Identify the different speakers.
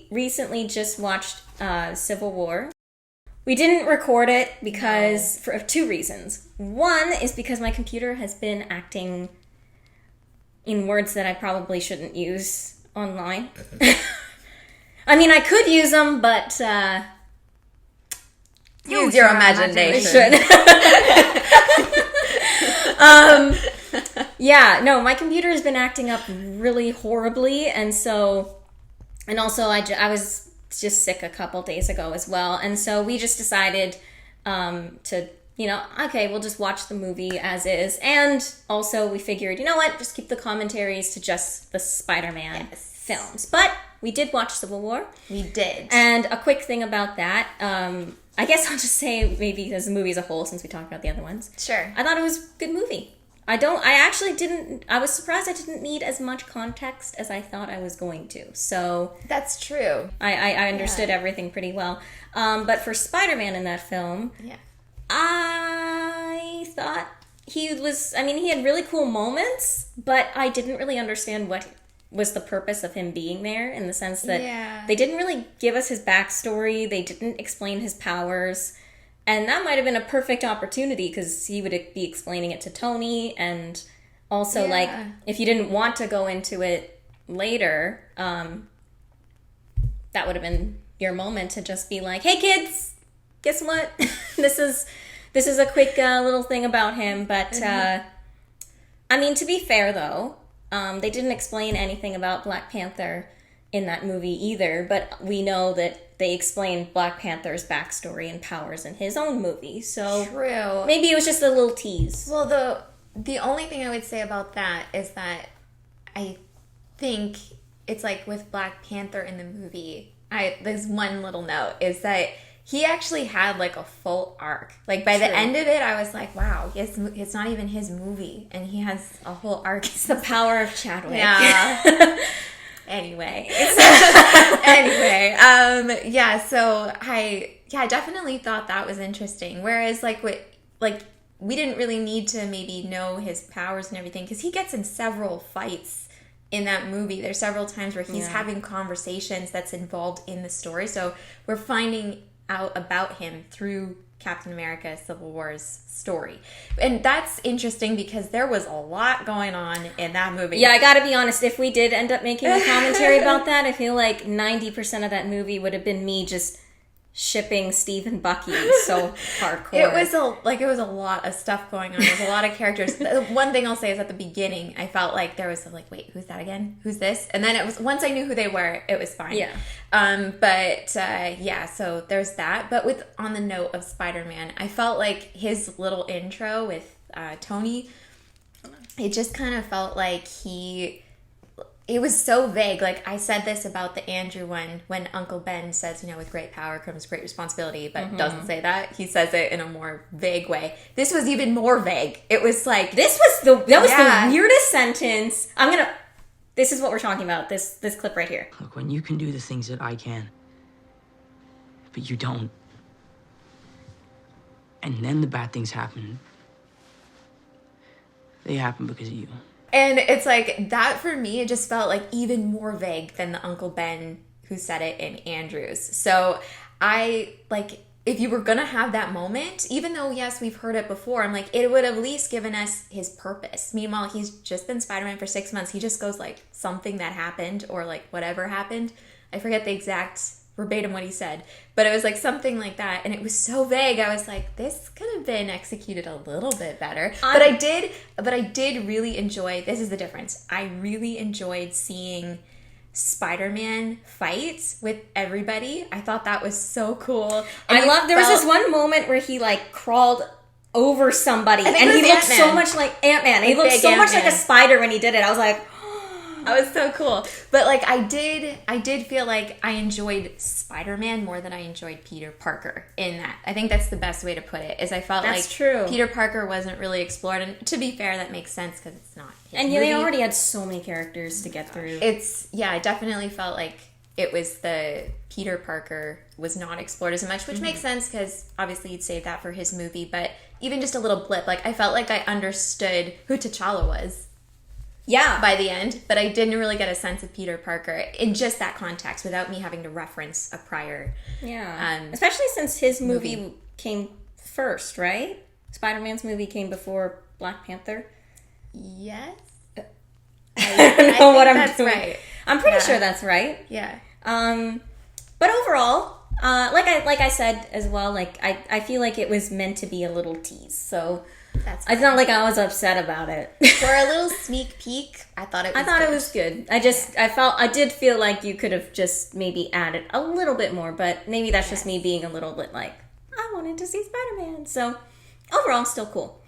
Speaker 1: we recently just watched Civil War. We didn't record it because for 2 reasons. One is because my computer has been acting in words that I probably shouldn't use online. I mean, I could use them, but
Speaker 2: use your imagination.
Speaker 1: Yeah, no, my computer has been acting up really horribly, and also I was just sick a couple days ago as well, and so we just decided to, okay, we'll just watch the movie as is, and also we figured, you know what, just keep the commentaries to just the Spider-Man films. But we did watch Civil War.
Speaker 2: We did. And
Speaker 1: a quick thing about that, I guess I'll just say maybe as a movie as a whole, since we talked about the other ones.
Speaker 2: Sure.
Speaker 1: I thought it was a good movie. I was surprised I didn't need as much context as I thought I was going to. So
Speaker 2: that's true.
Speaker 1: I understood everything pretty well. But for Spider-Man in that film, I thought he had really cool moments, but I didn't really understand what was the purpose of him being there, in the sense that they didn't really give us his backstory. They didn't explain his powers. And that might have been a perfect opportunity, because he would be explaining it to Tony. And also, if you didn't want to go into it later, that would have been your moment to just be like, hey, kids, guess what? This is a quick little thing about him. But, to be fair, though, they didn't explain anything about Black Panther in that movie either, but we know that they explained Black Panther's backstory and powers in his own movie. So
Speaker 2: true.
Speaker 1: Maybe it was just a little tease.
Speaker 2: Well, the only thing I would say about that is that I think it's like with Black Panther in the movie, there's one little note, is that he actually had like a full arc. Like by the end of it, I was like, wow, it's not even his movie, and he has a whole arc.
Speaker 1: It's the power of Chadwick.
Speaker 2: Yeah. Anyway, so I definitely thought that was interesting. Whereas we didn't really need to maybe know his powers and everything, because he gets in several fights in that movie. There's several times where he's having conversations that's involved in the story. So we're finding out about him through Captain America Civil War's story. And that's interesting because there was a lot going on in that movie.
Speaker 1: Yeah, I gotta be honest, if we did end up making a commentary about that, I feel like 90% of that movie would have been me just shipping Steve and Bucky so hardcore.
Speaker 2: It was a lot of stuff going on. There's a lot of characters. One thing I'll say is at the beginning, I felt like there was like, wait, who's that again? Who's this? And then it was, once I knew who they were, it was fine.
Speaker 1: Yeah.
Speaker 2: So there's that. But on the note of Spider-Man, I felt like his little intro with Tony, it just kind of felt like it was so vague. Like, I said this about the Andrew one, when Uncle Ben says, with great power comes great responsibility, but doesn't say that. He says it in a more vague way. This was even more vague. It was like...
Speaker 1: That was the weirdest sentence. This is what we're talking about, this clip right here.
Speaker 3: Look, when you can do the things that I can, but you don't, and then the bad things happen, they happen because of you.
Speaker 2: And it's like, that for me, it just felt like even more vague than the Uncle Ben who said it in Andrews. So if you were going to have that moment, even though, yes, we've heard it before, I'm like, it would have at least given us his purpose. Meanwhile, he's just been Spider-Man for 6 months. He just goes like, something that happened, or like whatever happened. I forget the exact verbatim what he said, but it was like something like that, and it was so vague. I was like, this could have been executed a little bit better. But I did really enjoy, this is the difference, I really enjoyed seeing Spider-Man fights with everybody. I thought that was so cool. And
Speaker 1: there was this one moment where he like crawled over somebody, and he looked so much like Ant-Man. He looked so much like a spider when he did it. I was like,
Speaker 2: that was so cool. But like, I did feel like I enjoyed Spider-Man more than I enjoyed Peter Parker in that. I think that's the best way to put it, is I felt
Speaker 1: that's
Speaker 2: like
Speaker 1: true.
Speaker 2: Peter Parker wasn't really explored. And to be fair, that makes sense because it's not his
Speaker 1: And
Speaker 2: movie.
Speaker 1: they already had so many characters to get through.
Speaker 2: I definitely felt like it was the Peter Parker was not explored as much, which makes sense because obviously you'd save that for his movie. But even just a little blip, like I felt like I understood who T'Challa was. by the end, but I didn't really get a sense of Peter Parker in just that context without me having to reference a prior.
Speaker 1: Especially since his movie came first, right? Spider-Man's movie came before Black Panther.
Speaker 2: Yes.
Speaker 1: I don't know what I'm doing.
Speaker 2: Right.
Speaker 1: I'm pretty sure that's right.
Speaker 2: Yeah.
Speaker 1: But overall, like I said as well, like I feel like it was meant to be a little tease. So it's not like I was upset about it.
Speaker 2: For a little sneak peek, I thought it was
Speaker 1: good. I did feel like you could have just maybe added a little bit more, but maybe that's just me being a little bit like, I wanted to see Spider-Man. So overall, still cool.